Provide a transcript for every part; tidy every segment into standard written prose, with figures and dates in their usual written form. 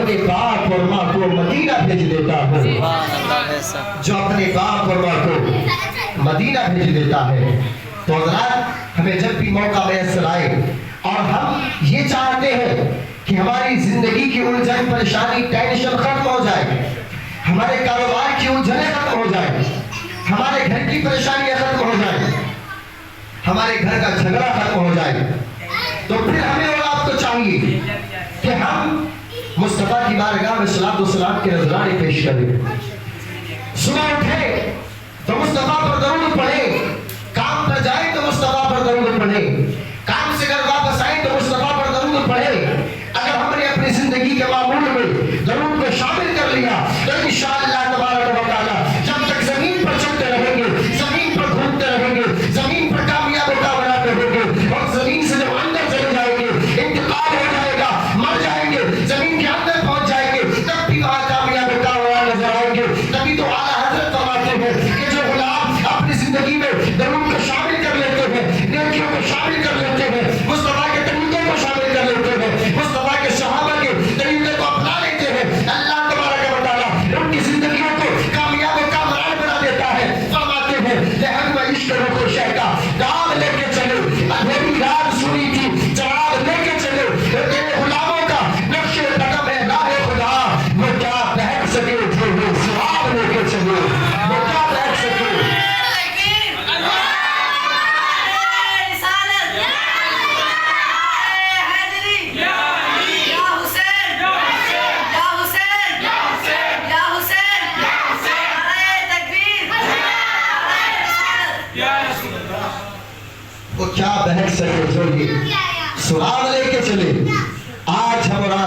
اپنے باپ اور ماں کو مدینہ بھیج دیتا ہوں، جو اپنے باپ اور ماں کو مدینہ بھیج دیتا ہے۔ تو حضرات ہمیں جب بھی موقع میسر آئے اور ہم یہ چاہتے ہیں کہ ہماری زندگی کی الجھن پریشانی ٹینشن ختم ہو جائے، ہمارے کاروبار کی الجھنیں ختم ہو جائیں، ہمارے گھر کی پریشانیاں ختم ہو جائیں، ہمارے گھر کا جھگڑا ختم ہو جائے، تو پھر ہمیں اور آپ کو چاہیے کہ ہم مصطفیٰ کی بارگاہ میں صلاۃ و سلام کے نذرانے پیش کریں۔ صبح اٹھے تو مصطفیٰ پر درود پڑھیں، کام پر جائیں تو مصطفیٰ پر درود پڑھیں، کام سے گھر واپس آئیں تو مصطفیٰ پر درود پڑھیں۔ اگر ہم نے اپنی زندگی کے معمول میں درود کو شامل کر لیا تو انشاءاللہ تبارک و تعالی جب تک زمین پر چلتے رہیں گے، زمین پر گھومتے رہیں گے، زمین پر کامیاب و کامیاب رہیں گے، اور زمین سے جب اندر چلے جائیں گے، انتقال ہو جائے گا، مر جائیں گے، زمین کے اندر پہنچ جائیں گے، تب بھی وہاں کامیاب و کامیاب نظر آئیں گے۔ تبھی تو اعلیٰ حضرت فرماتے ہیں کہ جو غلام اپنی زندگی میں درود کو شامل کر لیتے ہیں، نیکیوں کو شامل کر لیتے ہیں، مصطفیٰ کے طریقے کو شامل کر لیتے ہیں، مصطفیٰ کے صحابہ کے طریقے کو اپنا لیتے ہیں، اللہ تبارک و تعالیٰ ان کی زندگیوں کو کامیاب و کامران بنا دیتا ہے۔ فرماتے ہیں لہن و عشق کو شہ کا داغ لے کے چلے، اندھیری رات سنی تھی چراغ لے کے چلے، تیرے غلاموں کا نقش قدم ہے راہ خدا، وہ کیا بہک سکے جو وہ سراغ لے کے چلے، وہ کیا بہک سکے۔ وہ کیا بہک سکے جو یہ سراغ لے کے چلے۔ آج ہم اور آپ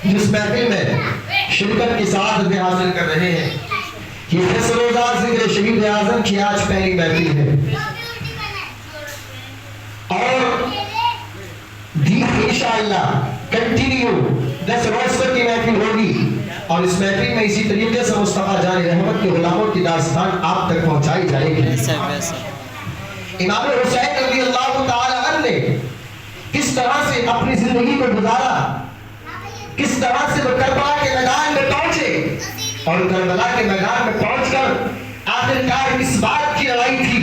جس محفل میں شرکت کی سعادت حاصل کر رہے ہیں، یہ دس روزہ ذکر شہید اعظم کی آج پہلی محفل ہے، اور دین انشاءاللہ کنٹینیو 10 روز تک کی محفل ہوگی، اور اس محفل میں اسی طریقے سے مصطفیٰ جان رحمت کے غلاموں کی داستان آپ تک پہنچائی جائے گی۔ امام حسین رضی اللہ تعالی عنہ نے کس طرح سے اپنی زندگی کو گزارا، کس طرح سے وہ کربلا کے میدان میں پہنچے، اور کربلا کے میدان میں پہنچ کر آخرکار کس بات کی لڑائی تھی،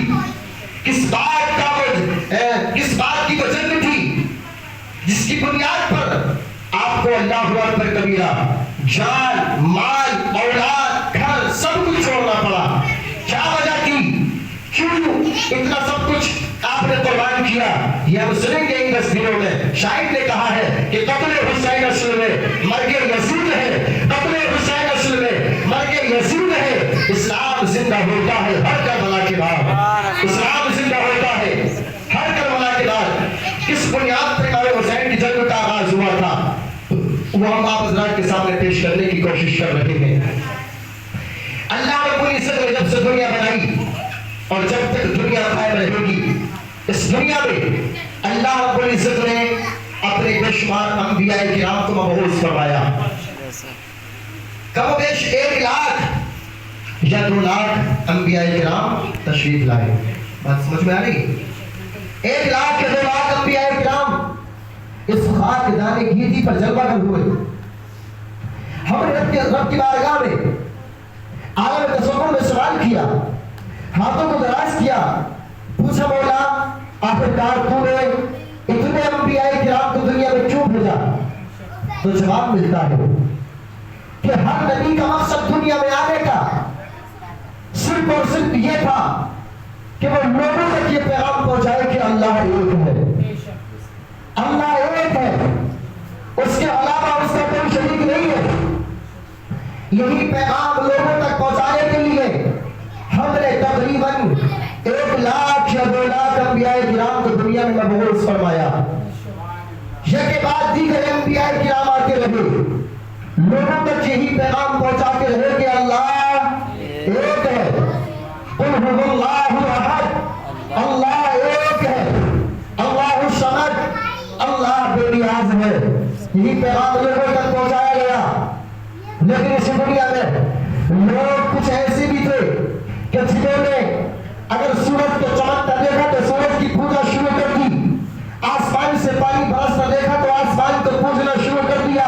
کس بات کی وہ جنگ تھی جس کی بنیاد پر آپ کو اللہ اکبر کبیرہ جان مال اولاد گھر سب کچھ چھوڑنا پڑا۔ کیا وجہ تھی، کیوں اتنا سب کچھ آپ نے قربان کیا؟ یہ ہم سنیں گے ان 10 دنوں میں۔ شاعر نے کہا ہے کہ قتل حسین اصل میں مرگ یزید ہے، قتل حسین اصل میں مرگ یزید ہے، اسلام زندہ ہوتا ہے ہر کربلا کے بعد، اسلام زندہ ہوتا ہے ہر کربلا کے بعد۔ کس بنیاد پر امام حسین کی جنگ کا آغاز ہوا تھا وہ ہم آپ حضرات کے سامنے پیش کرنے کی کوشش کر رہے ہیں۔ اللہ رب العزت نے جب سے دنیا بنائی اور جب تک دنیا قائم رہے گی، اس دنیا میں اللہ رب العزت نے اپنے بے شمار انبیاء کرام کو مبعوث فرمایا۔ کم و بیش 1 لاکھ یا 2 لاکھ انبیاء کرام تشریف لائے۔ بات سمجھ میں آ رہی؟ 1 لاکھ یا 2 لاکھ انبیاء کرام اس خاک دانے گیتی پر جلوہ گر ہوئے۔ ہم نے رب کی بارگاہ میں عالم تصور میں سوال کیا، ہاتھوں کو دراز کیا، پوچھا مولا آخرکار تو نے اتنے انبیاء کرام کو دنیا میں کیوں بھیجا؟ تو جواب ملتا ہے کہ ہر نبی کا مقصد دنیا میں آنے کا صرف اور صرف یہ تھا کہ وہ لوگوں تک یہ پیغام پہنچائے کہ اللہ ایک ہے، اللہ ایک ہے، اس کے علاوہ اس کا کوئی شریک نہیں ہے۔ یہی پیغام لوگوں تک پہنچانے کے لیے ہم نے تقریباً 1 لاکھ یا 2 لاکھ انبیاء کرام کو دنیا میں مبعوث فرمایا۔ یہ کے بعد دیگر انبیاء کرام آتے رہے، لوگوں تک یہی پیغام پہنچاتے رہے کہ اللہ ایک ہے، قل هو اللہ احد، اللہ ایک ہے، اللہ الصمد، اللہ بے نیاز ہے۔ یہی پیغام لوگوں تک پہنچایا گیا۔ لیکن اس دنیا میں لوگ کچھ ایسے بھی تھے کہ جنہوں نے اگر سورج کو چمکتا دیکھا تو سورج کی پوجا شروع کر دی، آسمان سے پانی برستا دیکھا تو آسمان کو پوجنا شروع کر دیا،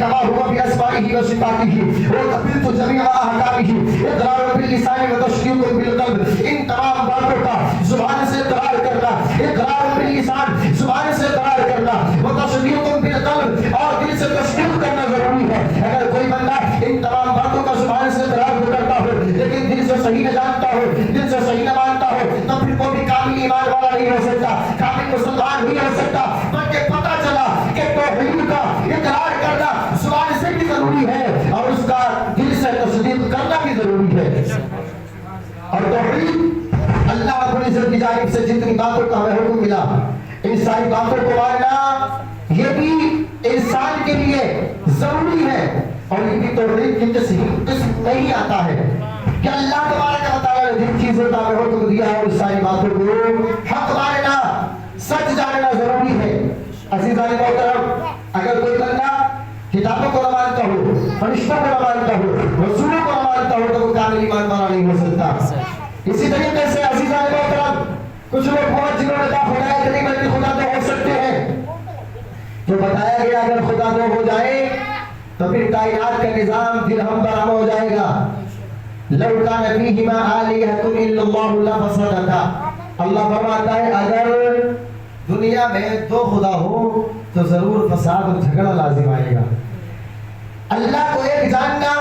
كما هو بأسمائه وصفاته وقبلت جميع أحكامه إقرار باللسان وتصديق بالقلب. ان تمام باتوں کا زبان سے اقرار کرنا، اقرار باللسان زبان سے اقرار کرنا، وتصدیق بالقلب اور دل سے تصدیق کرنا ضروری ہے. اگر کوئی بندہ ان تمام باتوں کا زبان سے اقرار کرتا ہو لیکن دل سے صحیح نہ جانتا ہو، دل سے صحیح نہ مانتا ہو، تو پھر وہ بھی کامل ایمان والا نہیں ہو سکتا، کامل مسلمان نہیں ہو سکتا. بلکہ پتہ چلا کہ توحید کا اقرار کرنا زبان سے بھی ضروری ہے اور اس کا دل سے تصدیق کرنا بھی ضروری ہے. اور توحید اللہ رب العزت کی جانب سے جتنی باتوں کا ہمیں حکم ملا، ان ساری باتوں کو ماننا یہ بھی انسان کے لیے ضروری ہے. اور یہ بھی توحید کی قسم نہیں آتا ہے کہ اللہ تبارک و تعالیٰ نے جن چیزوں کا ہمیں حکم دیا ہے اس ساری باتوں کو حق ماننا، سچ جاننا ضروری ہے. عزیزان محترم، اگر کوئی بندہ کتابوں کو نہ مانتا ہو، فرشتوں کو نہ مانتا ہو، رسولوں کو نہ مانتا ہو تو وہ کامل ایمان والا نہیں ہو سکتا. اسی طریقے سے عزیزان محترم، کچھ لوگ بہت جنہوں نے کہا خدا ایک نہیں بلکہ خدا دو ہو سکتے ہیں. تو بتایا گیا اگر خدا دو ہو جائے تو پھر کائنات کا نظام درہم برہم ہو جائے گا. لو کان فیہما آلیہۃ الا اللہ لفسدتا. اللہ فرماتا ہے اگر دنیا میں دو خدا ہو تو ضرور فساد اور جھگڑا لازم آئے گا. اللہ کو ایک جاننا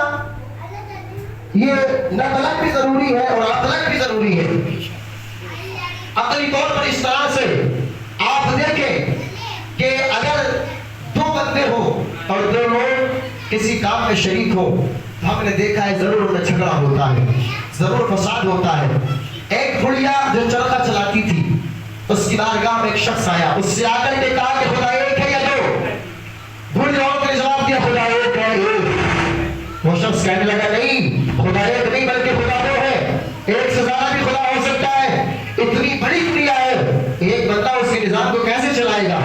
یہ نقلن بھی ضروری ہے اور عقلن بھی ضروری ہے. عقلی طور پر اس طرح سے آپ دیکھیں کہ اگر دو بندے ہو اور دو لوگ کسی کام میں شریک ہو تو ہم نے دیکھا ہے ضرور ان میں جھگڑا ہوتا ہے، ضرور فساد ہوتا ہے. ایک بڑھیا جو چرخہ چلاتی تھی اس کی بارگاہ میں ایک شخص آیا، اس سے آ کر کے کہا کہ خدا ایک ہے یا دو؟ بڑھی عورت نے جواب دیا خدا ایک ہے. وہ شخص کہنے لگا نہیں، خدا ایک نہیں بلکہ خدا دو ہے، ایک سے زیادہ بھی خدا ہو سکتا ہے. اتنی بڑی دنیا ہے، ایک بندہ اس کے نظام کو کیسے چلائے گا؟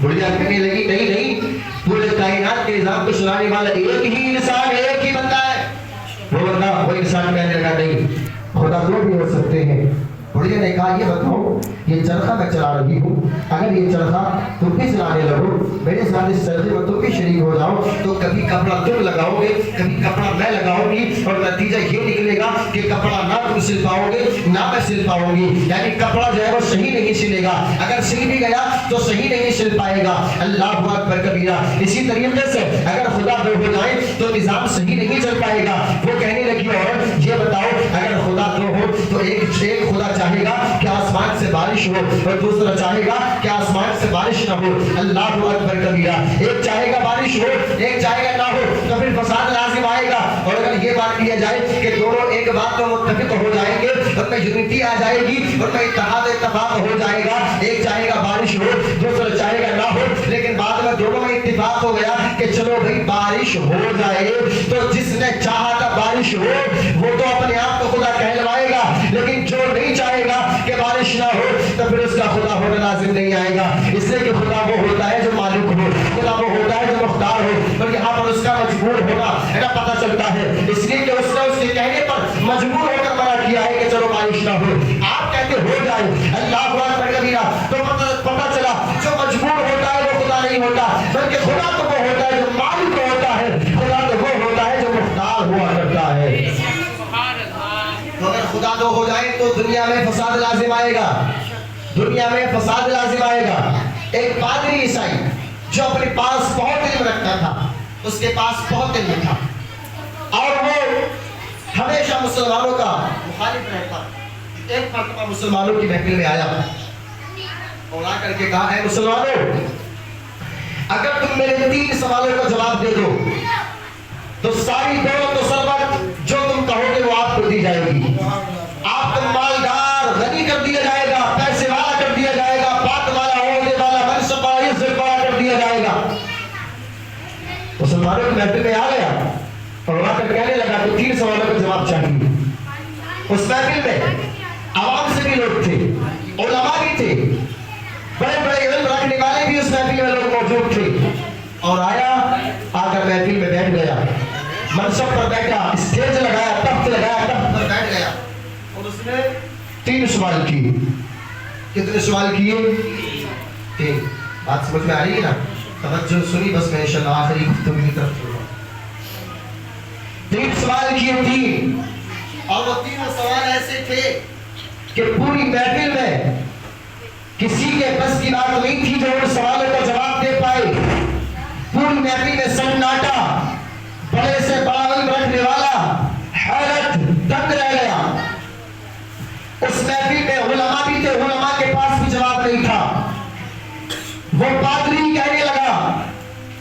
بڑھیا کہنے لگی نہیں نہیں، پورے کائنات کے نظام کو چلانے والا ایک ہی انسان، ایک ہی بندہ ہے. وہ بندہ وہ انسان کہنے لگا نہیں، خدا دو بھی ہو سکتے ہیں. بڑھیا نے کہا یہ بتاؤ یہ چرخہ میں چلا رہی ہوں، اگر یہ چرخہ تم بھی چلانے لگو، میرے ساتھ اس چرخے میں تم بھی شریک ہو جاؤ تو کبھی کپڑا تم لگاؤ گے، کبھی کپڑا میں لگاؤں گی اور نتیجہ یہ نکلے گا کہ کپڑا نہ تم سل پاؤ گے نہ میں سل پاؤں گی. یعنی کپڑا جو ہے وہ صحیح نہیں سلے گا، اگر سل بھی گیا تو صحیح نہیں سل پائے گا. اللہ اکبر کبیرہ. اسی طریقے سے اگر خدا دو ہو جائے تو نظام صحیح نہیں چل پائے گا. وہ کہنے لگی اور یہ بتاؤ اگر خدا دو ہو تو ایک خدا چاہے گا کہ آسمان سے بارش ہو اور دوسرا چاہے گا کہ آسمان سے بارش نہ ہو. اللہ اکبر کبیرہ. ایک چاہے گا بارش ہو، ایک چاہے گا نہ ہو تو پھر فساد لازم آئے گا. اور اگر یہ بات کیا جائے کہ دونوں ایک بات پر متفق ہو جائیں گے اور میں یونٹی آ جائے گی اور میں اتحاد اتفاق ہو جائے گا، ایک چاہے گا بارش ہو دوسرا چاہے گا نہ ہو، لیکن بعد میں دونوں میں اتفاق ہو گیا کہ چلو بھائی بارش ہو جائے، تو جس نے چاہا تھا بارش ہو وہ تو اپنے آپ کو خدا کہلوائے گا، لیکن جو نہیں چاہے گا کہ بارش نہ ہو تو پھر اس کا خدا ہونا لازم نہیں آئے گا. اس لیے کہ خدا وہ ہوتا ہے جو مالک ہو، خدا وہ ہوتا ہے جو مختار ہو، اور یہاں پر اس کا مجبور ہونا پتہ چلتا ہے. اس لیے کہ اس نے اس کے کہنے پر مجبور ہو کر منع کیا ہے کہ چلو بارش نہ ہو. آپ کہتے ہو جائے اللہ اکبر کبیرہ تو پتہ چلا جو مجبور ہوتا ہے وہ خدا نہیں ہوتا، بلکہ خدا تو وہ ہوتا ہے جو مالک ہوتا ہے، خدا تو وہ ہوتا ہے جو مختار ہوا کرتا ہے. اگر خدا دو ہو جائے تو دنیا میں فساد لازم آئے گا، دنیا میں فساد لازم آئے گا. ایک پادری عیسائی جو اپنے پاس بہت علم رکھتا تھا، اس کے پاس بہت علم تھا اور وہ ہمیشہ مسلمانوں کا مخالف رہتا. ایک مرتبہ مسلمانوں کی محفل میں آیا اور آ کر کے کہا اے مسلمانوں، اگر تم میرے 3 سوالوں کا جواب دے دو تو ساری دولت و ثروت جو تم کہو گے وہ آپ کو دی جائے گی. آپ کو مالدار غنی کر دیا جائے گا، پیسے والا کر دیا جائے گا، بات والا عہدے والا منصب والا عزت والا کر دیا جائے گا. مسلمانوں کی محفل میں آ گیا اور وہاں کر کہنے لگا کہ 3 سوالوں کا جواب چاہیے. اس محفل میں عوام سے بھی لوگ تھے، علماء بھی تھے، بڑے بڑے علم رکھنے والے بھی اس محفل میں لوگ موجود تھے. اور آیا آ کر محفل میں بیٹھ گیا، منصب پر بیٹھا، اسٹیج لگایا، تخت پر بیٹھ گیا اور اس نے 3 سوال کیے. کتنے سوال کیے؟ 3. بات سمجھ میں آ رہی ہے نا؟ توجہ سنی بس میں انشاءاللہ آخری گفتگو کی طرف چل رہا ہوں. 3 سوال کیے 3 اور وہ تینوں سوال ایسے تھے کہ پوری محفل میں کسی کے بس کی بات نہیں تھی جو ان سوالوں کا جواب دے پائے. پوری محفل میں سناٹا، بڑے سے بڑا علم رکھنے والا حیرت دنگ رہ گیا. اس محفل میں علماء بھی تھے، علماء کے پاس بھی جواب نہیں تھا. وہ پادری کہنے لگا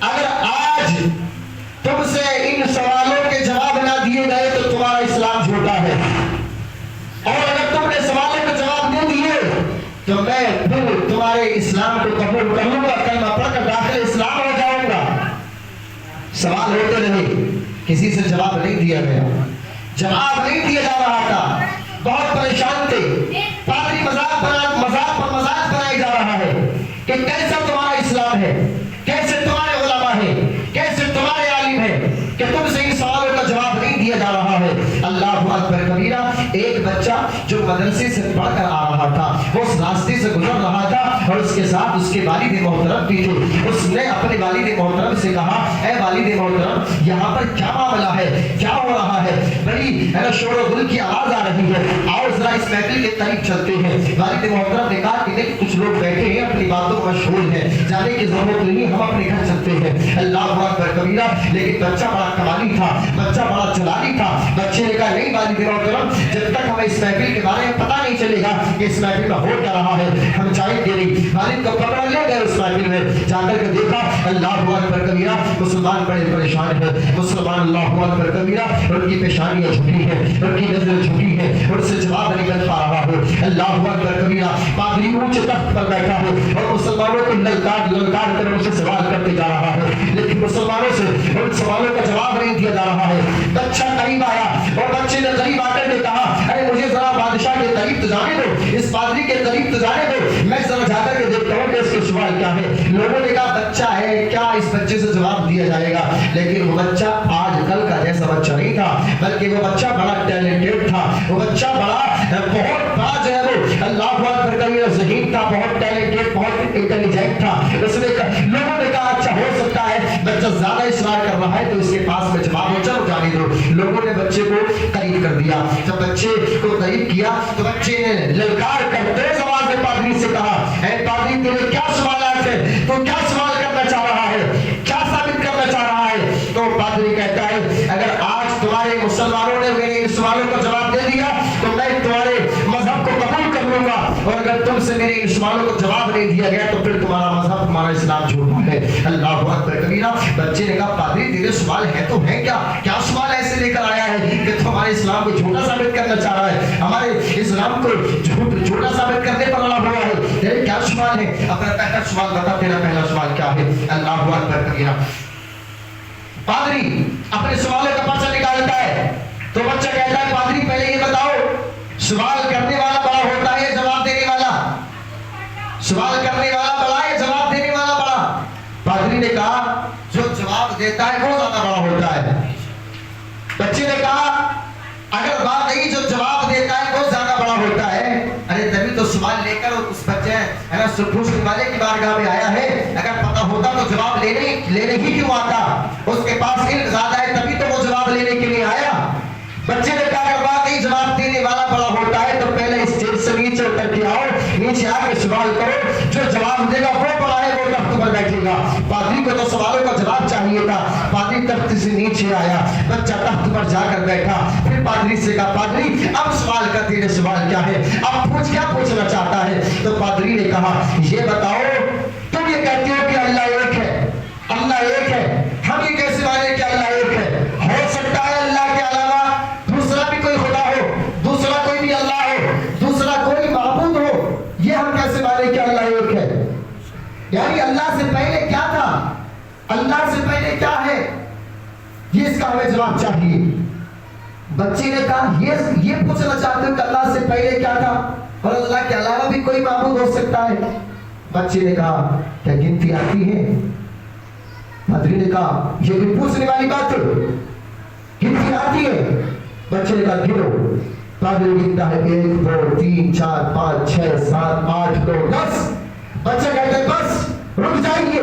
اگر آج تم سے ان سوالوں کے جواب نہ دیے گئے تو تمہارا اسلام جھوٹا ہے، اور اگر تم نے سوالوں کے جواب دے دیے تو میں پھر تمہارے اسلام کو قبول کر لوں گا، کلمہ پڑھ کر داخل اسلام ہو جاؤں گا. سوال ہوتے رہے، کسی سے جواب نہیں دیا گیا، جواب نہیں دیا جا رہا تھا. بہت پریشان تھے. پادری مذاق پر مذاق بنایا جا رہا ہے کہ کیسا تمہارا اسلام ہے، کیسے تمہارے علماء ہیں، کیسے تمہارے عالم ہیں کہ تم سے ان سوالوں کا جواب نہیں دیا جا رہا ہے. اللہ اکبر کبیرہ. ایک بچہ جو مدرسے سے پڑھ کر آ رہا تھا، وہ اس راستے سے گزر رہا تھا اور اس کے ساتھ اس کے والد محترم بھی تھے. اس نے اپنے والد محترم سے کہا اے والد محترم یہاں پر کیا معاملہ ہے، کیا ہو رہا ہے، بڑی شور و گل کی آواز آ رہی ہے، آؤ ذرا اس محفل کے قریب چلتے ہیں. والد محترم نے کہا کہ دیکھ کچھ لوگ بیٹھے ہیں اپنی باتوں میں مشغول ہیں، جانے کی ضرورت نہیں، ہم اپنے گھر چلتے ہیں. اللہ اکبر کبیرہ. لیکن بچہ بڑا کمالی تھا، بچہ بڑا چلالی تھا. بچے نے کہا نہیں والد محترم جب تک ہمیں اس محفل کے بارے میں پتہ نہیں چلے گا کہ اس محفل میں ہو کیا رہا ہے ہم جائیں گے نہیں. والد کو پکڑ لے گئے اس محفل میں. جا کر کے دیکھا اللہ اکبر کبیرہ مسلمان بڑے پریشان ہیں. مسلمان اللہ اکبر کبیرہ ان کی پیشانیاں جھکی ہیں، ان کی نظر جھکی ہیں، ان سے جواب نہیں مل پا رہا ہو. اللہ اکبر کبیرہ. پادری اونچے تخت پر بیٹھا ہو اور مسلمانوں کو للکار کر ان سے سوال کرتے جا رہا ہے، لیکن مسلمانوں سے ان سوالوں کا جواب نہیں دیا جا رہا ہے. بچہ قریب آیا اور بچے نے قریب آ کر کے کہا ارے مجھے ذرا بادشاہ کے قریب تو جانے دو، اس پادری کے قریب تو جانے دو، میں ذرا جا کر کے دیکھتا ہوں کہ اس کے سوال کیا ہے. لوگوں نے کہا بچہ ہے کیا اس بچے سے جواب دیا جائے گا. لیکن وہ بچہ آج کل کا جیسا بچہ نہیں تھا، بلکہ وہ بچہ بڑا ٹیلنٹڈ تھا. وہ بچہ بہت بڑا جو ہے وہ اللہ اکبر کبیرہ ذہین تھا، بہت ٹیلنٹڈ، بہت انٹیلیجنٹ تھا. اس نے لوگوں نے کہا اچھا ہو سکتا ہے بچہ زیادہ اصرار کر رہا ہے تو اس کے پاس میں جواب ہو، چلو جانے دو. لوگوں نے بچے کو قریب کر دیا. جب بچے کو قریب کیا تو بچے نے للکار کر تیز آواز میں پادری سے کہا اے پادری تیرے کیا سوالات ہیں، تو کیا سوال کرنا چاہ رہا ہے، کیا ثابت کرنا چاہ رہا ہے. تو پادری کہتا ہے اگر آج تمہارے مسلمانوں نے میرے ان سوالوں کا جواب دے دیا تو میں تمہارے مذہب کو قبول کر لوں گا، اور اگر تم سے میرے ان سوالوں کو جواب نہیں دیا گیا تو پھر تمہارا مذہب تمہارا اسلام جھوٹا ہے. اللہ اکبر کبیرہ. بچے نے کہا پادری تیرے سوال ہے تو ہے کیا، کیا سوال ایسے لے کر آیا ہے کہ تو ہمارے اسلام کو جھوٹا ثابت کرنا چاہ رہا ہے، ہمارے اسلام کو جھوٹا ثابت کرنے پر اڑا ہوا ہے، تیرے کیا سوال ہے، اپنا پہلا سوال بتا، تیرا پہلا سوال کیا ہے. اللہ اکبر کبیرہ. پادری اپنے سوالوں کا پرچہ نکالتا ہے تو بچہ کہتا ہے پادری پہلے یہ بتاؤ سوال کرنے والا بڑا ہوتا ہے جواب دینے والا، سوال کرنے والا بڑا ہے جواب دینے والا بڑا. پادری نے کہا جو جواب دیتا ہے وہ زیادہ بڑا ہوتا ہے. بچے نے کہا اگر بات نہیں جو جواب دیتا ہے وہ زیادہ بڑا ہوتا ہے. ارے تبھی تو سوال لے کر اس بچے پوچھنے والے کی بارگاہ میں آیا ہے، اگر پتہ ہوتا تو جواب لینے ہی کیوں آتا، اس کے پاس علم زیادہ ہے تبھی تو وہ جواب لینے کے لیے آیا. بچے نے کہا اگر بات نہیں جواب دینے والا بڑا ہوتا ہے تو پہلے اسٹیج سے نیچے اتر کے آؤ، نیچے آ کے سوال کرو، جو جواب دے گا وہ بڑا ہے وہ تخت پر بیٹھے گا. پادری کو تو سوالوں کا جواب چاہیے تھا. پادری تخت سے نیچے آیا، بچہ تخت پر جا کر بیٹھا. پھر پادری سے کہا پادری اب سوال کا تیرے سوال کیا ہے، اب کیا پوچھنا چاہتا ہے. تو پادری نے کہا یہ بتاؤ تم یہ کہتے ہو کہ اللہ ایک ہے، اللہ ایک ہے، ہم یہ کیسے مانے کہ اللہ ایک ہے؟ ہو سکتا ہے اللہ کے علاوہ دوسرا بھی کوئی خدا ہو، دوسرا کوئی بھی اللہ ہو، دوسرا کوئی معبود ہو، یہ ہم کیسے مانے کہ اللہ ایک ہے؟ یعنی اللہ سے پہلے کیا تھا، اللہ سے پہلے کیا ہے، یہ اس کا ہمیں جواب چاہیے. بچے نے کہا یہ پوچھنا چاہتے ہو کہ اللہ سے پہلے کیا تھا اور اللہ کے علاوہ بھی کوئی معبود ہو سکتا ہے. بچے نے کہا کیا گنتی آتی ہے؟ پادری نے کہا یہ بھی پوچھنے والی بات ہے، گنتی آتی ہے؟ بچے نے کہا گنو. پادری گنتا ہے 1 2 3 4 5 6 7 8 9 10. بچہ کہتا ہے بس رک جائیے،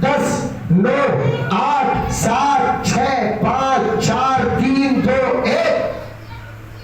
10, 9, 8, 7, 6, 5, 4, 3, 2, 1।